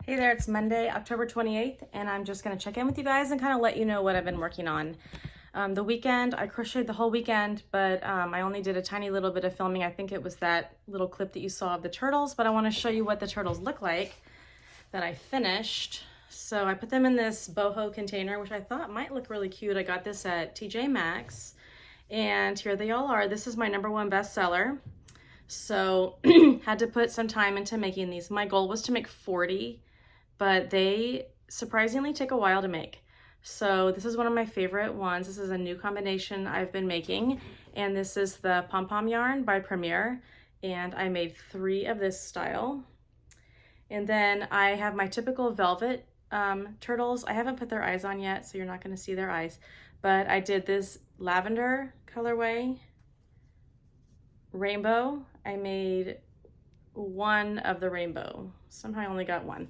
Hey there, it's Monday, October 28th, and I'm just going to check in with you guys and kind of let you know what I've been working on. The weekend, I crocheted the whole weekend, but I only did a tiny little bit of filming. I think it was that little clip that you saw of the turtles, but I want to show you what the turtles look like that I finished. So I put them in this boho container, which I thought might look really cute. I got this at TJ Maxx, and here they all are. This is my #1 bestseller. So had to put some time into making these. My goal was to make 40, but they surprisingly take a while to make. So this is one of my favorite ones. This is a new combination I've been making, and this is the Pom Pom yarn by Premier, and I made 3 of this style. And then I have my typical velvet turtles. I haven't put their eyes on yet, so you're not going to see their eyes, but I did this lavender colorway, rainbow. I made 1 of the rainbow. Somehow I only got 1.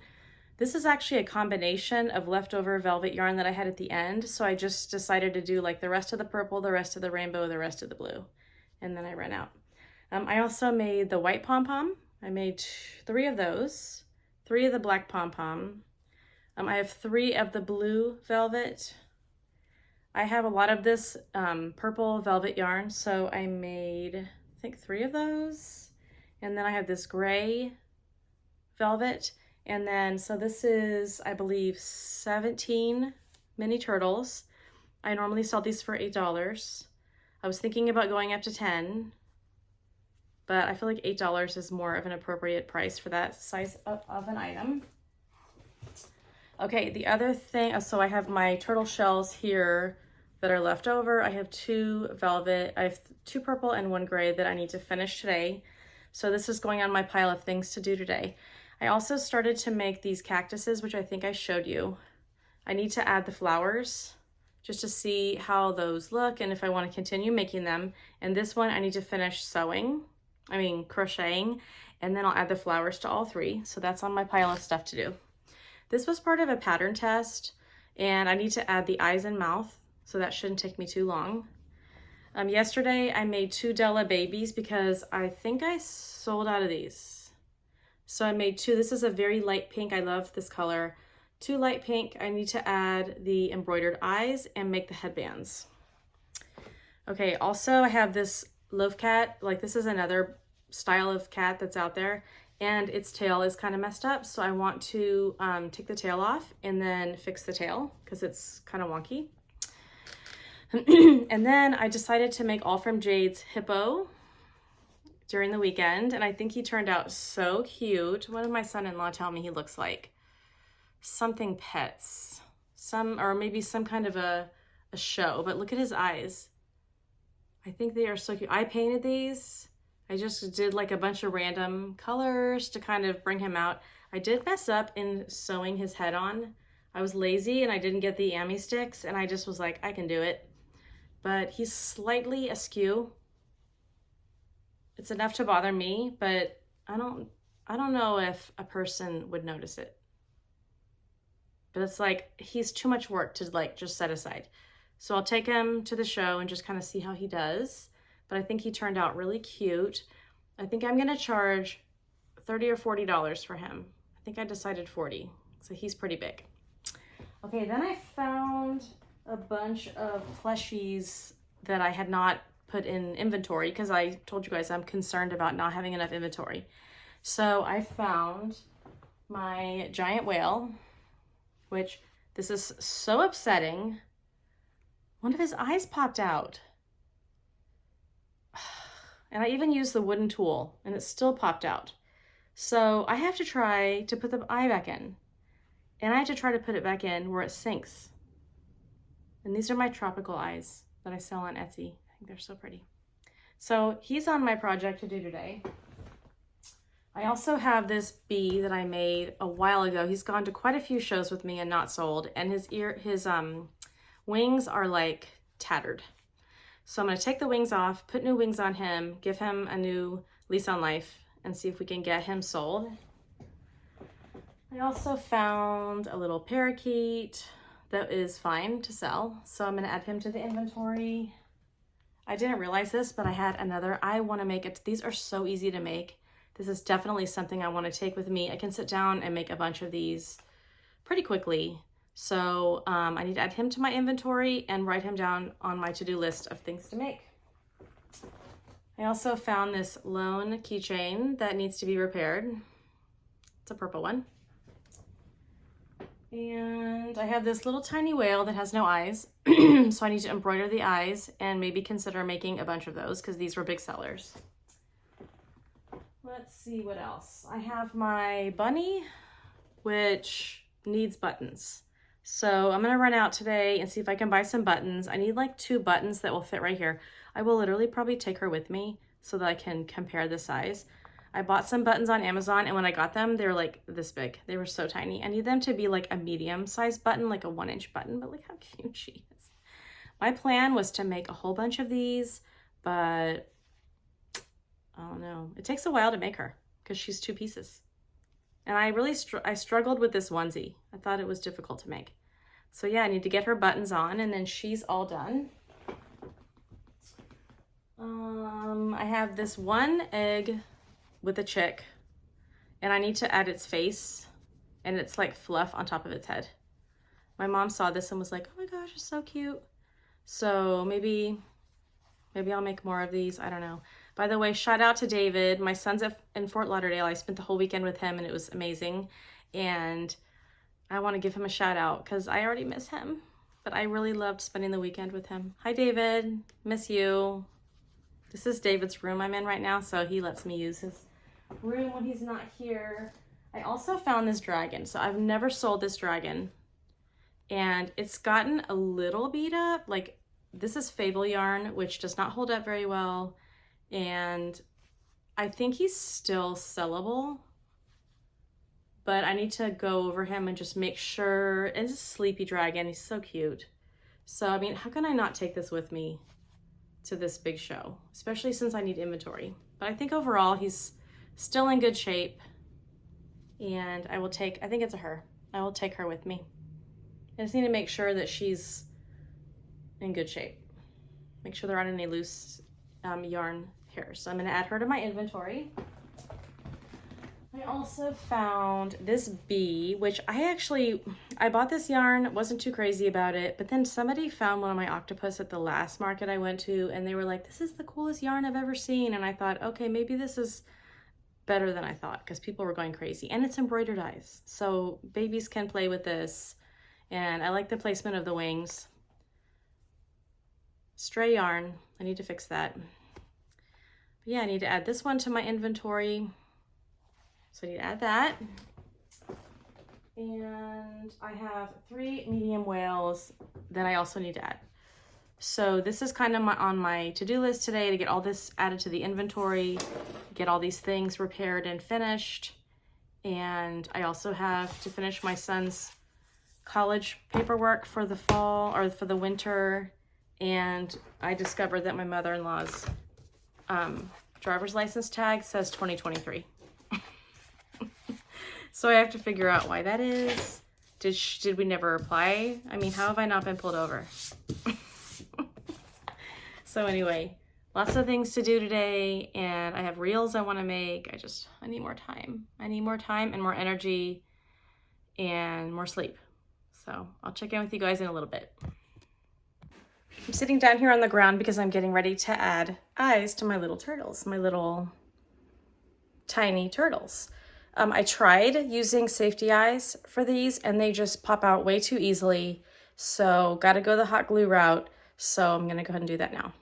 This is actually a combination of leftover velvet yarn that I had at the end, so I just decided to do like the rest of the purple, the rest of the rainbow, the rest of the blue, and then I ran out. I also made the white pom-pom. I made 3 of those, 3 of the black pom-pom. I have 3 of the blue velvet. I have a lot of this purple velvet yarn, so I made, I think, 3 of those. And then I have this gray velvet. And then, so this is, I believe, 17 mini turtles. I normally sell these for $8. I was thinking about going up to 10, but I feel like $8 is more of an appropriate price for that size of an item. Okay, the other thing, so I have my turtle shells here that are left over. I have 2 velvet, I have 2 purple and 1 gray that I need to finish today. So this is going on my pile of things to do today. I also started to make these cactuses, which I think I showed you. I need to add the flowers just to see how those look and if I want to continue making them. And this one I need to finish crocheting, and then I'll add the flowers to all 3. So that's on my pile of stuff to do. This was part of a pattern test, and I need to add the eyes and mouth, so that shouldn't take me too long. Yesterday I made 2 Della babies because I think I sold out of these. So I made 2. This is a very light pink. I love this color. 2 light pink. I need to add the embroidered eyes and make the headbands. Okay, also I have this loaf cat. Like, this is another style of cat that's out there, and its tail is kind of messed up. So I want to take the tail off and then fix the tail because it's kind of wonky. And then I decided to make All From Jade's hippo during the weekend, and I think he turned out so cute. What did my son-in-law tell me he looks like? Something pets, or maybe some kind of a show, but look at his eyes. I think they are so cute. I painted these. I just did like a bunch of random colors to kind of bring him out. I did mess up in sewing his head on. I was lazy and I didn't get the Ammi sticks, and I just was like, I can do it. But he's slightly askew. It's enough to bother me, but I don't know if a person would notice it. But it's like, he's too much work to like just set aside. So I'll take him to the show and just kind of see how he does. But I think he turned out really cute. I think I'm gonna charge $30 or $40 for him. I think I decided 40, so he's pretty big. Okay, then I found a bunch of plushies that I had not put in inventory because I told you guys I'm concerned about not having enough inventory. So I found my giant whale, which this is so upsetting. One of his eyes popped out. And I even used the wooden tool and it still popped out. So I have to try to put the eye back in. And I have to try to put it back in where it sinks. And these are my tropical eyes that I sell on Etsy. I think they're so pretty. So he's on my project to do today. I also have this bee that I made a while ago. He's gone to quite a few shows with me and not sold, and his wings are like tattered. So I'm going to take the wings off, put new wings on him, give him a new lease on life, and see if we can get him sold. I also found a little parakeet that is fine to sell, so I'm going to add him to the inventory. I didn't realize this, but I had another. I want to make it. These are so easy to make. This is definitely something I want to take with me. I can sit down and make a bunch of these pretty quickly. So I need to add him to my inventory and write him down on my to-do list of things to make. I also found this lone keychain that needs to be repaired. It's a purple one. And I have this little tiny whale that has no eyes. So I need to embroider the eyes and maybe consider making a bunch of those because these were big sellers. Let's see what else. I have my bunny, which needs buttons. So I'm gonna run out today and see if I can buy some buttons. I need like 2 buttons that will fit right here. I will literally probably take her with me so that I can compare the size. I bought some buttons on Amazon, and when I got them, they were like this big. They were so tiny. I need them to be like a medium-sized button, like a 1-inch button, but look how cute she is. My plan was to make a whole bunch of these, but I don't know. It takes a while to make her because she's 2 pieces. And I really struggled with this onesie. I thought it was difficult to make. So yeah, I need to get her buttons on, and then she's all done. I have this one egg with a chick, and I need to add its face, and it's like fluff on top of its head. My mom saw this and was like, oh my gosh, it's so cute. So maybe I'll make more of these. I don't know. By the way, shout out to David. My son's in Fort Lauderdale. I spent the whole weekend with him and it was amazing. And I want to give him a shout out because I already miss him. But I really loved spending the weekend with him. Hi, David. Miss you. This is David's room I'm in right now, so he lets me use his room when he's not here. I also found this dragon. So I've never sold this dragon. And it's gotten a little beat up. Like, this is Fable yarn, which does not hold up very well. And I think he's still sellable, but I need to go over him and just make sure. It's a sleepy dragon. He's so cute. So, I mean, how can I not take this with me to this big show, especially since I need inventory? But I think overall he's still in good shape, and I think it's a her. I will take her with me. I just need to make sure that she's in good shape. Make sure there aren't any loose yarn here. So I'm going to add her to my inventory. I also found this bee, which I bought this yarn, wasn't too crazy about it, but then somebody found one of my octopus at the last market I went to, and they were like, this is the coolest yarn I've ever seen. And I thought, okay, maybe this is better than I thought because people were going crazy. And it's embroidered eyes, so babies can play with this. And I like the placement of the wings. Stray yarn, I need to fix that. But yeah, I need to add this one to my inventory. So I need to add that. And I have 3 medium whales that I also need to add. So this is kind of on my to-do list today to get all this added to the inventory, get all these things repaired and finished. And I also have to finish my son's college paperwork for the fall or for the winter. And I discovered that my mother-in-law's driver's license tag says 2023. So I have to figure out why that is. Did we never apply? I mean, how have I not been pulled over? So anyway, lots of things to do today, and I have reels I want to make. I need more time. I need more time and more energy and more sleep. So I'll check in with you guys in a little bit. I'm sitting down here on the ground because I'm getting ready to add eyes to my little turtles, my little tiny turtles. I tried using safety eyes for these and they just pop out way too easily. So got to go the hot glue route. So I'm going to go ahead and do that now.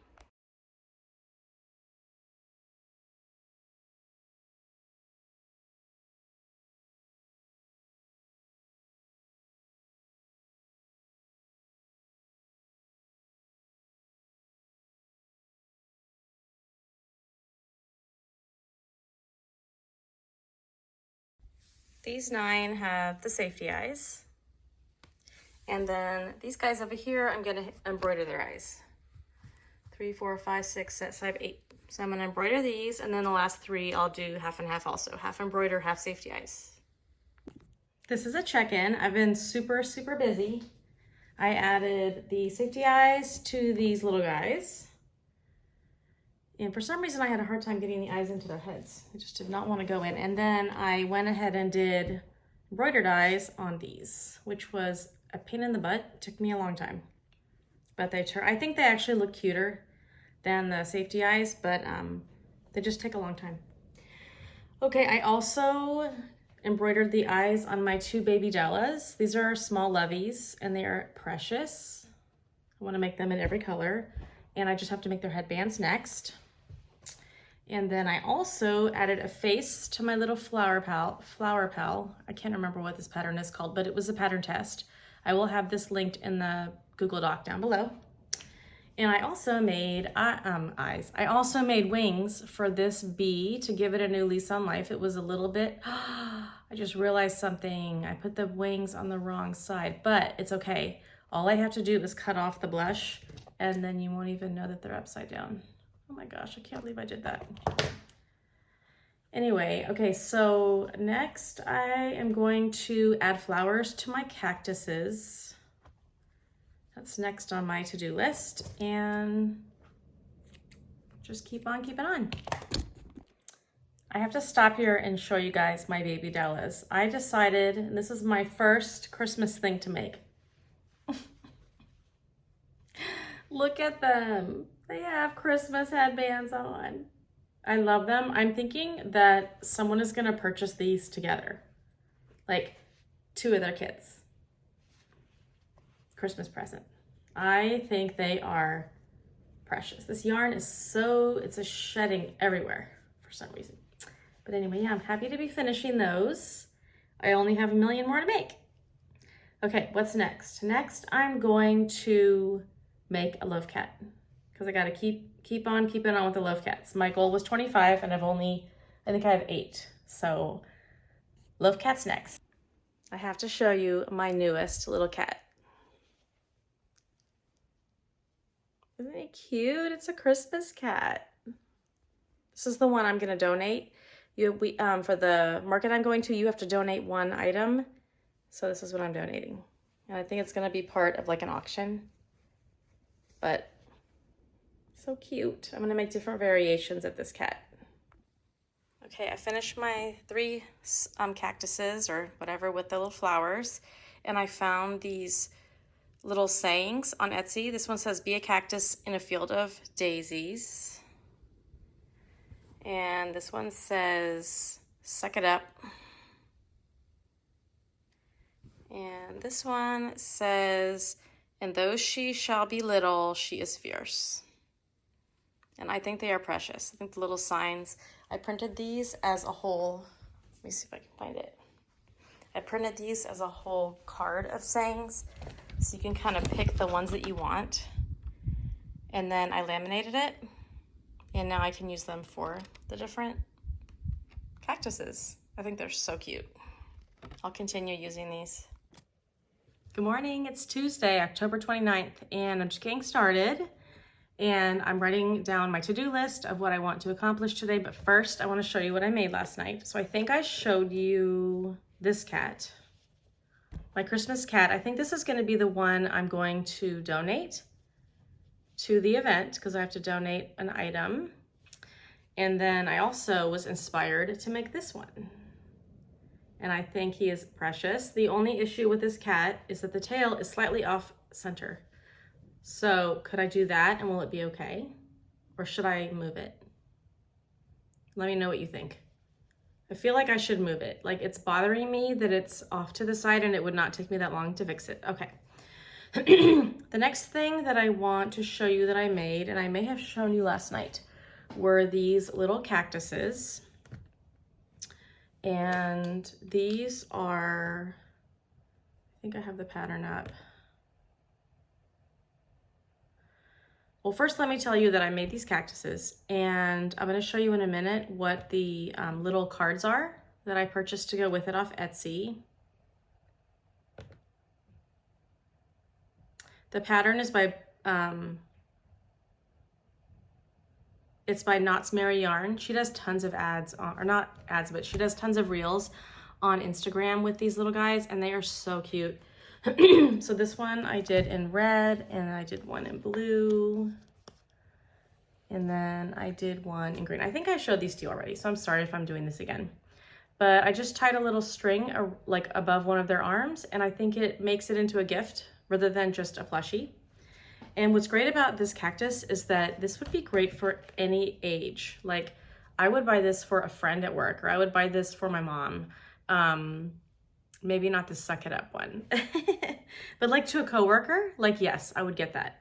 These 9 have the safety eyes. And then these guys over here, I'm gonna embroider their eyes. 3, 4, 5, 6, 7, 8. So I'm gonna embroider these, and then the last 3 I'll do half and half also. Half embroider, half safety eyes. This is a check-in. I've been super, super busy. I added the safety eyes to these little guys. And for some reason I had a hard time getting the eyes into their heads. I just did not want to go in. And then I went ahead and did embroidered eyes on these, which was a pain in the butt. It took me a long time. But I think they actually look cuter than the safety eyes, but they just take a long time. Okay, I also embroidered the eyes on my 2 baby Dellas. These are small loveys and they are precious. I want to make them in every color, and I just have to make their headbands next. And then I also added a face to my little flower pal. I can't remember what this pattern is called, but it was a pattern test. I will have this linked in the Google Doc down below. And I also made eyes. I also made wings for this bee to give it a new lease on life. It was a little bit, I just realized something. I put the wings on the wrong side, but it's okay. All I have to do is cut off the blush and then you won't even know that they're upside down. Oh my gosh, I can't believe I did that. Anyway, okay, so next I am going to add flowers to my cactuses. That's next on my to-do list, and just keep on keeping on. I have to stop here and show you guys my baby Dellas. I decided, and this is my first Christmas thing to make. Look at them. They have Christmas headbands on. I love them. I'm thinking that someone is gonna purchase these together. Like 2 of their kids. Christmas present. I think they are precious. This yarn is it's a shedding everywhere for some reason. But anyway, yeah, I'm happy to be finishing those. I only have a million more to make. Okay, what's next? Next, I'm going to make a love cat because I gotta keep on keeping on with the love cats. My goal was 25 and I think I have 8. So love cats next. I have to show you my newest little cat. Isn't it cute? It's a Christmas cat. This is the one I'm gonna donate. For the market I'm going to, you have to donate 1 item. So this is what I'm donating. And I think it's gonna be part of like an auction. But so cute. I'm gonna make different variations of this cat. Okay, I finished my 3 cactuses or whatever with the little flowers. And I found these little sayings on Etsy. This one says, "Be a cactus in a field of daisies." And this one says, "Suck it up." And this one says, "And though she shall be little, she is fierce." And I think they are precious. I think the little signs, I printed these as a whole, let me see if I can find it. I printed these as a whole card of sayings. So you can kind of pick the ones that you want. And then I laminated it. And now I can use them for the different cactuses. I think they're so cute. I'll continue using these. Good morning, it's Tuesday, October 29th, and I'm just getting started. And I'm writing down my to-do list of what I want to accomplish today. But first, I want to show you what I made last night. So I think I showed you this cat. My Christmas cat. I think this is going to be the one I'm going to donate to the event because I have to donate an item. And then I also was inspired to make this one. And I think he is precious. The only issue with this cat is that the tail is slightly off center. So could I do that and will it be okay? Or should I move it? Let me know what you think. I feel like I should move it. Like it's bothering me that it's off to the side and it would not take me that long to fix it. Okay. The next thing that I want to show you that I made, and I may have shown you last night, were these little cactuses. And these are, I think I have the pattern up. Well, first let me tell you that I made these cactuses, and I'm going to show you in a minute what the little cards are that I purchased to go with it off Etsy. The pattern is by, it's by Knott's Merry Yarn. She does tons of ads, or not ads, but she does tons of reels on Instagram with these little guys, and they are so cute. So this one I did in red, and I did one in blue, And then I did one in green. I think I showed these to you already, so I'm sorry if I'm doing this again. But I just tied a little string like above one of their arms, and I think it makes it into a gift rather than just a plushie. And what's great about this cactus is that this would be great for any age. Like, I would buy this for a friend at work, or I would buy this for my mom. Maybe not the suck it up one, but like to a coworker, like, yes, I would get that.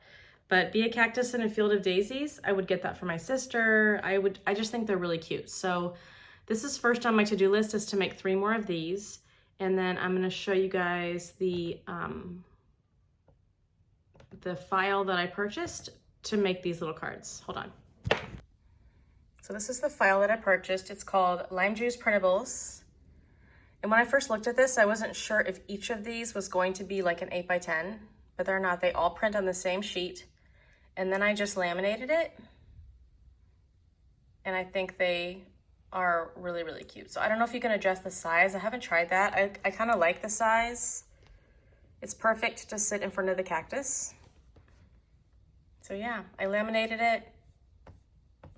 But be a cactus in a field of daisies, I would get that for my sister. I just think they're really cute. So this is first on my to-do list, is to make 3 more of these. And then I'm gonna show you guys the file that I purchased to make these little cards. Hold on. So this is the file that I purchased. It's called Lime Juice Printables. And when I first looked at this, I wasn't sure if each of these was going to be like an 8x10, but they're not. They all print on the same sheet. And then I just laminated it. And I think they are really, really cute. So I don't know if you can adjust the size. I haven't tried that. I kind of like the size. It's perfect to sit in front of the cactus. So yeah, I laminated it,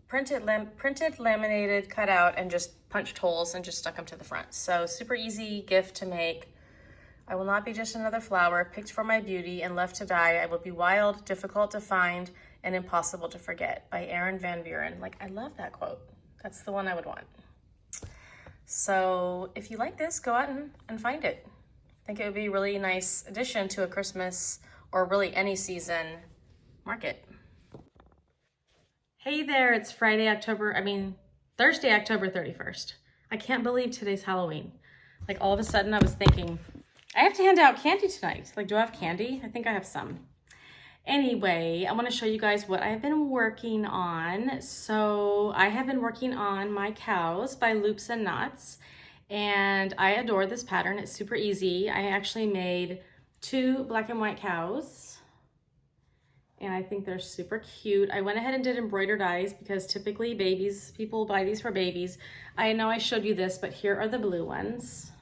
printed, laminated, cut out, and just punched holes and just stuck them to the front. So super easy gift to make. I will not be just another flower picked for my beauty and left to die. I will be wild, difficult to find, and impossible to forget, by Erin Van Buren. Like, I love that quote. That's the one I would want. So if you like this, go out and find it. I think it would be a really nice addition to a Christmas, or really any season, market. Hey there, it's Thursday, October 31st. I can't believe today's Halloween. Like, all of a sudden I was thinking, I have to hand out candy tonight. Like, do I have candy? I think I have some. Anyway, I want to show you guys what I've been working on. So I have been working on my cows by Loops and Knots, and I adore this pattern. It's super easy. I actually made 2 black and white cows, and I think they're super cute. I went ahead and did embroidered eyes because typically people buy these for babies. I know I showed you this, but here are the blue ones.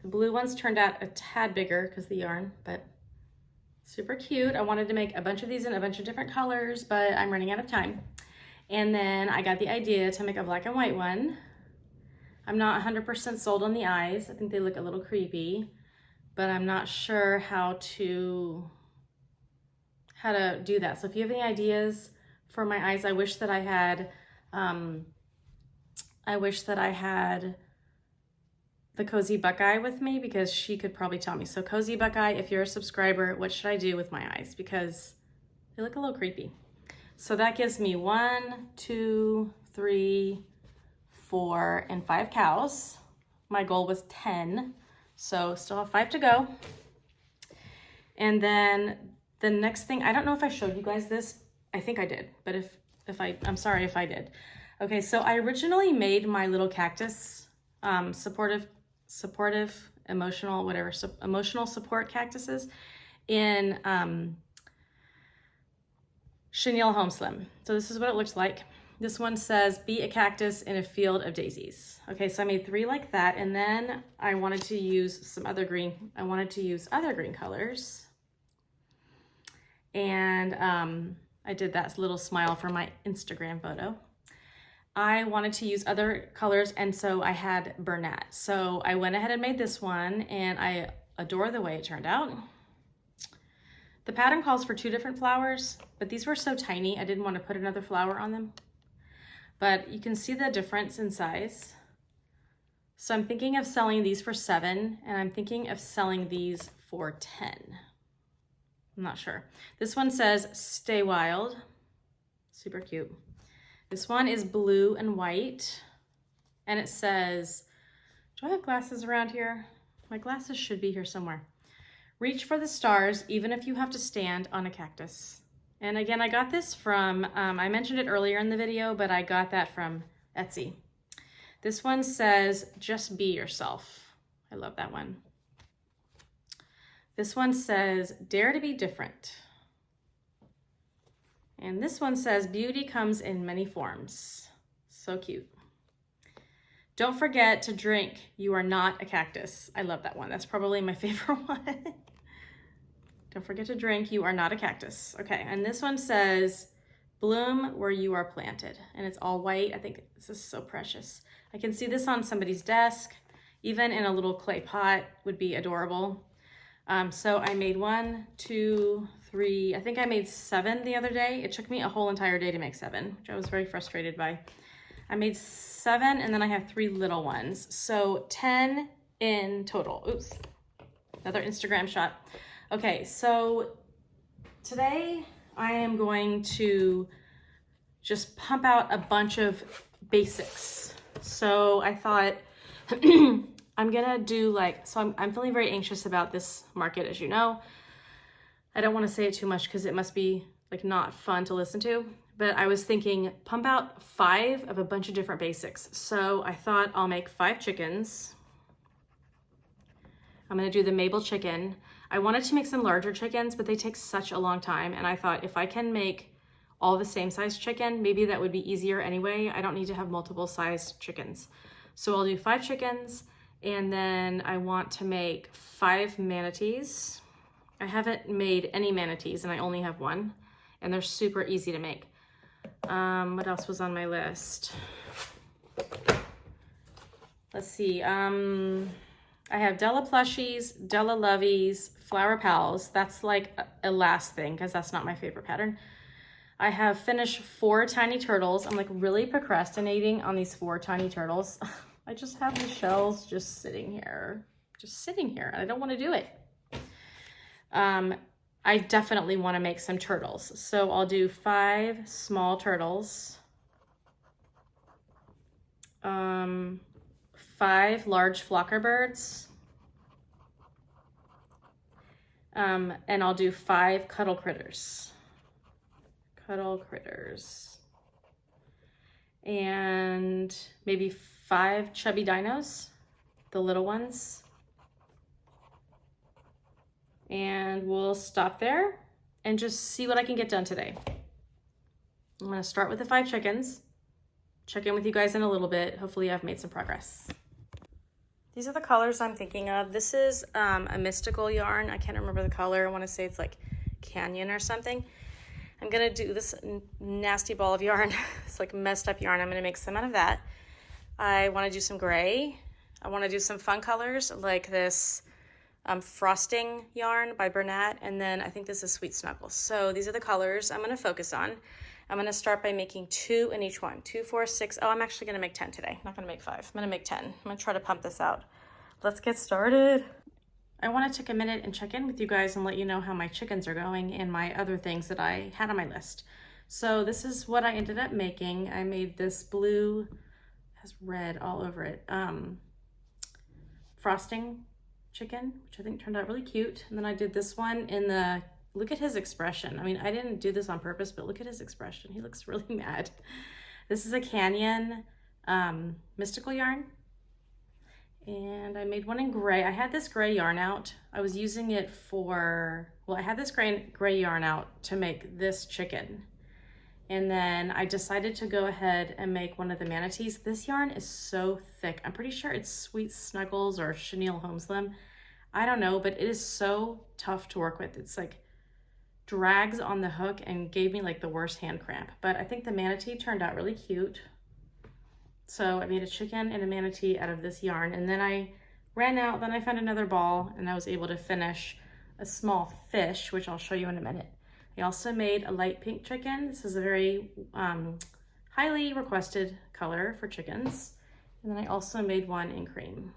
The blue ones turned out a tad bigger because of the yarn, but super cute. I wanted to make a bunch of these in a bunch of different colors, but I'm running out of time. And then I got the idea to make a black and white one. I'm not 100% sold on the eyes. I think they look a little creepy, but I'm not sure how to do that. So if you have any ideas for my eyes, I wish that I had the Cozy Buckeye with me, because she could probably tell me. So Cozy Buckeye, if you're a subscriber, what should I do with my eyes? Because they look a little creepy. So that gives me 1, 2, 3, 4, and 5 cows. My goal was 10, so still have 5 to go. And then the next thing, I don't know if I showed you guys this. I think I did, but I'm sorry if I did. Okay, so I originally made my little cactus supportive, emotional, whatever, emotional support cactuses in chenille home slim. So this is what it looks like. This one says, be a cactus in a field of daisies. Okay, so I made 3 like that, and then I wanted to use some other green. I wanted to use other green colors. And I did that little smile for my Instagram photo. I wanted to use other colors, and so I had Bernat. So I went ahead and made this one, and I adore the way it turned out. The pattern calls for 2 different flowers, but these were so tiny, I didn't want to put another flower on them. But you can see the difference in size. So I'm thinking of selling these for 7, and I'm thinking of selling these for 10. I'm not sure. This one says, stay wild. Super cute. This one is blue and white, and it says, do I have glasses around here? My glasses should be here somewhere. Reach for the stars, even if you have to stand on a cactus. And again, I got this from, I mentioned it earlier in the video, but I got that from Etsy. This one says, just be yourself. I love that one. This one says, dare to be different. And this one says, beauty comes in many forms. So cute. Don't forget to drink. You are not a cactus. I love that one. That's probably my favorite one. Don't forget to drink. You are not a cactus. Okay, and this one says, bloom where you are planted. And it's all white. I think this is so precious. I can see this on somebody's desk, even in a little clay pot would be adorable. So I made 1, 2, 3, I think I made 7 the other day. It took me a whole entire day to make 7, which I was very frustrated by. I made 7 and then I have 3 little ones. So 10 in total. Oops, another Instagram shot. Okay, so today I am going to just pump out a bunch of basics. So I thought I'm gonna do like, so I'm feeling very anxious about this market, as you know. I don't want to say it too much because it must be like not fun to listen to, but I was thinking pump out 5 of a bunch of different basics. So I thought I'll make 5 chickens. I'm gonna do the Mabel chicken. I wanted to make some larger chickens, but they take such a long time. And I thought if I can make all the same size chicken, maybe that would be easier anyway. I don't need to have multiple size chickens. So I'll do 5 chickens, and then I want to make 5 manatees. I haven't made any manatees and I only have 1, and they're super easy to make. What else was on my list? Let's see. I have Della plushies, Della lovies, Flower Pals. That's like a last thing because that's not my favorite pattern. I have finished 4 tiny turtles. I'm like really procrastinating on these 4 tiny turtles. I just have the shells just sitting here, and I don't want to do it. I definitely want to make some turtles. So I'll do 5 small turtles, 5 large flocker birds, and I'll do 5 cuddle critters. And maybe 5 chubby dinos, the little ones. And we'll stop there and just see what I can get done today. I'm gonna start with the 5 chickens, check in with you guys in a little bit. Hopefully I've made some progress. These are the colors I'm thinking of. This is a mystical yarn. I can't remember the color. I wanna say it's like Canyon or something. I'm gonna do this nasty ball of yarn. It's like messed up yarn. I'm gonna make some out of that. I wanna do some gray. I wanna do some fun colors like this frosting yarn by Bernat, and then I think this is Sweet Snuggles. So these are the colors I'm gonna focus on. I'm gonna start by making 2 in each one. 2, 4, 6. Oh, I'm actually gonna make 10 today. I'm not gonna make 5. I'm gonna make 10. I'm gonna try to pump this out. Let's get started. I want to take a minute and check in with you guys and let you know how my chickens are going and my other things that I had on my list. So this is what I ended up making. I made this blue, has red all over it, frosting chicken, which I think turned out really cute. And then I did this one in the, look at his expression. I mean, I didn't do this on purpose, but look at his expression. He looks really mad. This is a Canyon mystical yarn. And I made one in gray. I had this gray yarn out. I was using it for, well, I had this gray yarn out to make this chicken. And then I decided to go ahead and make one of the manatees. This yarn is so thick. I'm pretty sure it's Sweet Snuggles or Chenille Homeslim. I don't know, but it is so tough to work with. It's like drags on the hook and gave me like the worst hand cramp. But I think the manatee turned out really cute. So I made a chicken and a manatee out of this yarn, and then I ran out, then I found another ball, and I was able to finish a small fish, which I'll show you in a minute. I also made a light pink chicken. This is a very highly requested color for chickens. And then I also made one in cream.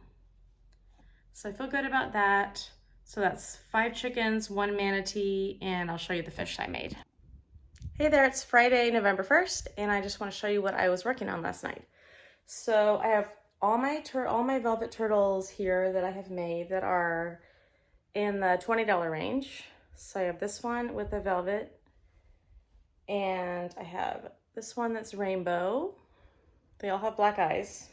So I feel good about that. So that's 5 chickens, 1 manatee, and I'll show you the fish I made. Hey there, it's Friday, November 1st, and I just want to show you what I was working on last night. So I have all my velvet turtles here that I have made that are in the $20 range. So I have this one with the velvet, and I have this one that's rainbow. They all have black eyes.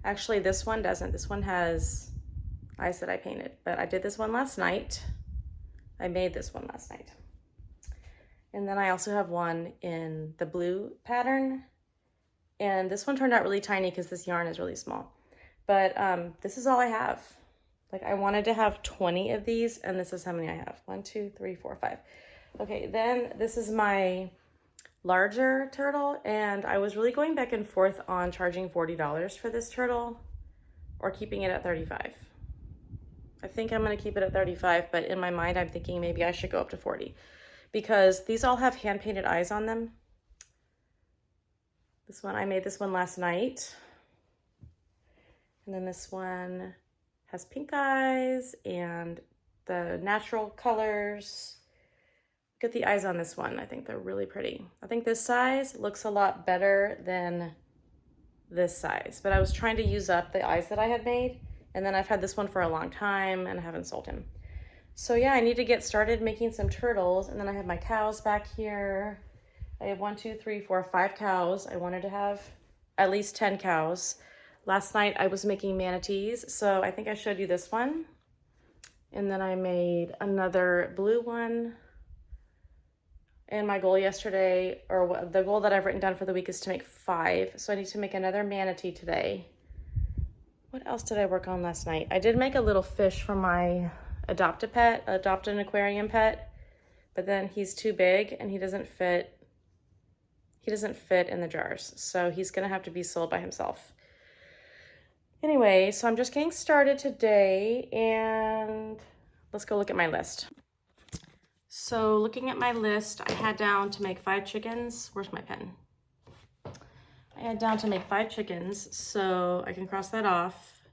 Actually, this one doesn't. This one has eyes that I painted, but I did this one last night. I made this one last night. And then I also have one in the blue pattern. And this one turned out really tiny because this yarn is really small. But this is all I have. Like I wanted to have 20 of these, and this is how many I have. 1, 2, 3, 4, 5. Okay, then this is my larger turtle, and I was really going back and forth on charging $40 for this turtle or keeping it at $35. I think I'm gonna keep it at $35, but in my mind, I'm thinking maybe I should go up to $40 because these all have hand-painted eyes on them. This one, I made this one last night. And then this one has pink eyes and the natural colors. Look at the eyes on this one. I think they're really pretty. I think this size looks a lot better than this size, but I was trying to use up the eyes that I had made, and then I've had this one for a long time and I haven't sold him. So yeah, I need to get started making some turtles, and then I have my cows back here. I have 1, 2, 3, 4, 5 cows. I wanted to have at least 10 cows. Last night I was making manatees, so I think I showed you this one. And then I made another blue one. And my goal yesterday, or the goal that I've written down for the week, is to make 5. So I need to make another manatee today. What else did I work on last night? I did make a little fish for my adopt an aquarium pet, but then he's too big and he doesn't fit in the jars. So he's gonna have to be sold by himself. Anyway, so I'm just getting started today, and let's go look at my list. So looking at my list, I had down to make 5 chickens. Where's my pen? I had down to make 5 chickens, so I can cross that off.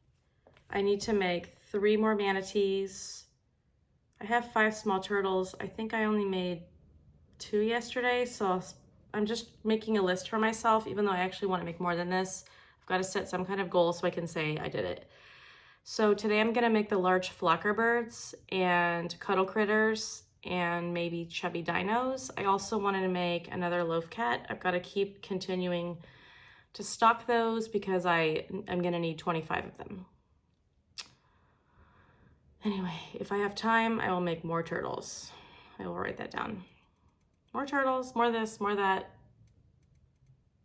I need to make 3 more manatees. I have 5 small turtles. I think I only made 2 yesterday, so I'm just making a list for myself, even though I actually want to make more than this. I've got to set some kind of goal so I can say I did it. So today I'm going to make the large flocker birds and cuddle critters and maybe chubby dinos. I also wanted to make another loaf cat. I've got to keep continuing to stock those because I'm going to need 25 of them. Anyway, if I have time, I will make more turtles. I will write that down. More turtles, more this, more that.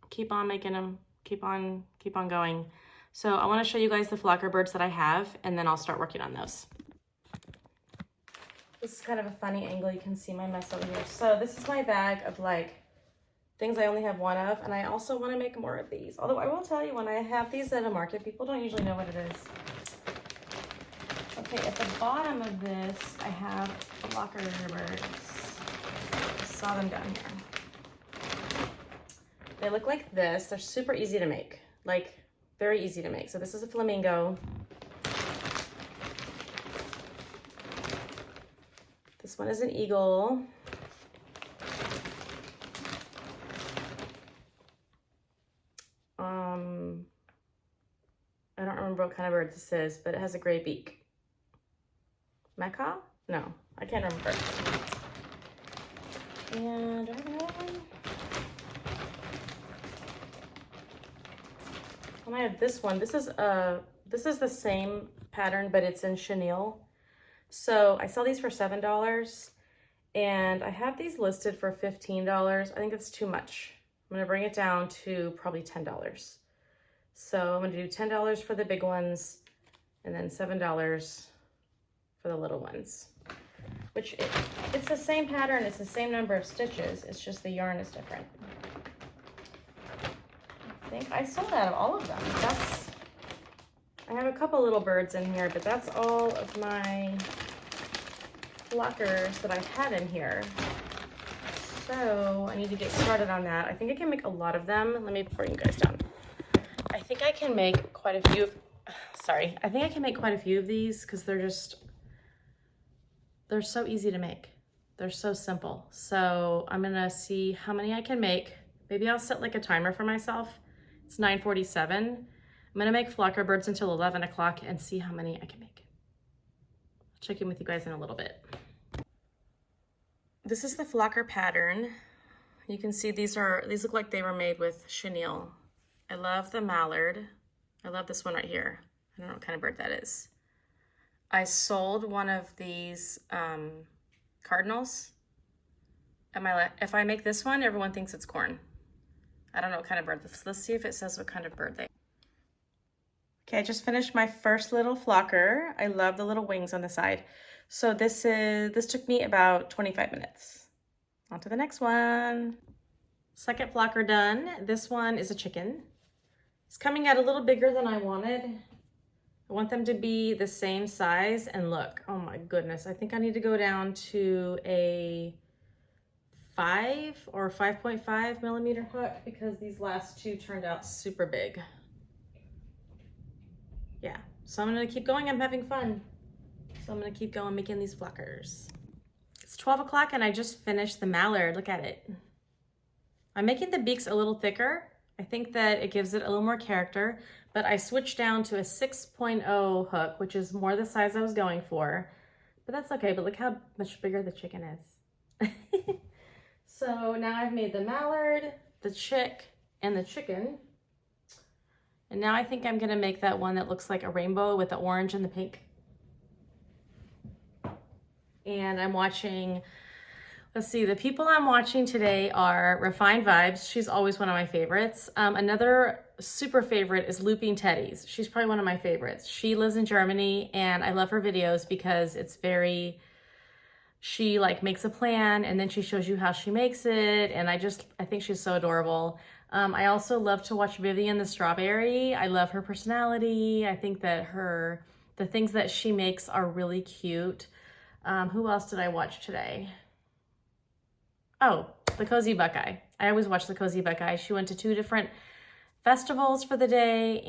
Keep on making them. Keep on going. So I want to show you guys the flocker birds that I have, and then I'll start working on those. This is kind of a funny angle. You can see my mess over here. So this is my bag of like things I only have 1 of, and I also want to make more of these. Although I will tell you, when I have these at a market, people don't usually know what it is. Okay, at the bottom of this, I have flocker birds. I saw them down here. They look like this. They're super easy to make, like very easy to make. So this is a flamingo. This one is an eagle. I don't remember what kind of bird this is, but it has a gray beak. Macaw? No, I can't remember. And do I have another one? And I have this one. This is the same pattern, but it's in chenille. So I sell these for $7, and I have these listed for $15. I think it's too much. I'm gonna bring it down to probably $10. So I'm gonna do $10 for the big ones, and then $7 for the little ones. Which it's the same pattern, it's the same number of stitches, it's just the yarn is different. I think I sold out of all of them. I have a couple little birds in here, but that's all of my flockers that I had in here. So I need to get started on that. I think I can make a lot of them. Let me bring you guys down. I think I can make quite a few. I think I can make quite a few of these because they're so easy to make. They're so simple. So I'm gonna see how many I can make. Maybe I'll set like a timer for myself. It's 9:47. I'm gonna make flocker birds until 11 o'clock and see how many I can make. I'll check in with you guys in a little bit. This is the flocker pattern. You can see these look like they were made with chenille. I love the mallard. I love this one right here. I don't know what kind of bird that is. I sold one of these cardinals. If I make this one, everyone thinks it's corn. I don't know what kind of bird this is. Let's see if it says what kind of bird they are. Okay, I just finished my first little flocker. I love the little wings on the side. So this took me about 25 minutes. On to the next one. Second flocker done. This one is a chicken. It's coming out a little bigger than I wanted. I want them to be the same size, and look, oh my goodness. I think I need to go down to a 5 or 5.5 millimeter hook because these last two turned out super big. Yeah, so I'm gonna keep going. I'm having fun. So I'm gonna keep going making these flockers. It's 12 o'clock and I just finished the mallard. Look at it. I'm making the beaks a little thicker. I think that it gives it a little more character, but I switched down to a 6.0 hook, which is more the size I was going for, but that's okay. But look how much bigger the chicken is. So now I've made the mallard, the chick, and the chicken. And now I think I'm gonna make that one that looks like a rainbow with the orange and the pink. And I'm watching, let's see, the people I'm watching today are Refined Vibes. She's always one of my favorites. Another super favorite is Looping Teddies. She's probably one of my favorites. She lives in Germany and I love her videos because it's very, she like makes a plan and then she shows you how she makes it. And I think she's so adorable. I also love to watch Vivian the Strawberry. I love her personality. I think that the things that she makes are really cute. Who else did I watch today? Oh, the Cozy Buckeye. I always watch the Cozy Buckeye. She went to 2 different festivals for the day,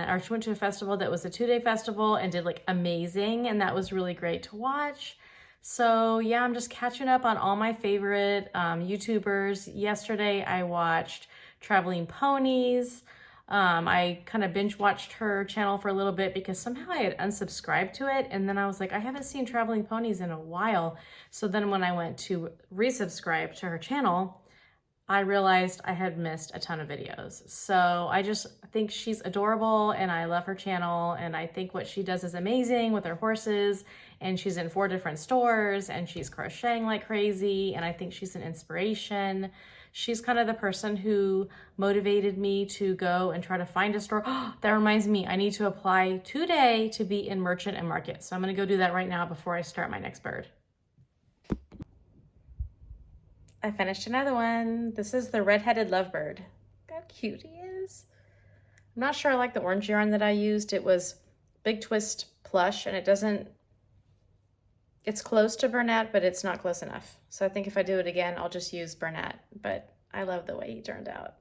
or she went to a festival that was a 2-day festival and did like amazing, and that was really great to watch. So yeah, I'm just catching up on all my favorite YouTubers. Yesterday I watched Traveling Ponies. I kind of binge watched her channel for a little bit because somehow I had unsubscribed to it. And then I was like, I haven't seen Traveling Ponies in a while. So then when I went to resubscribe to her channel, I realized I had missed a ton of videos. So I just think she's adorable and I love her channel. And I think what she does is amazing with her horses. And she's in 4 different stores and she's crocheting like crazy. And I think she's an inspiration. She's kind of the person who motivated me to go and try to find a store. Oh, that reminds me, I need to apply today to be in Merchant and Market. So I'm gonna go do that right now before I start my next bird. I finished another one. This is the Red-Headed Lovebird. Look how cute he is. I'm not sure I like the orange yarn that I used. It was Big Twist Plush and it's close to Bernat, but it's not close enough. So I think if I do it again, I'll just use Bernat, but I love the way he turned out.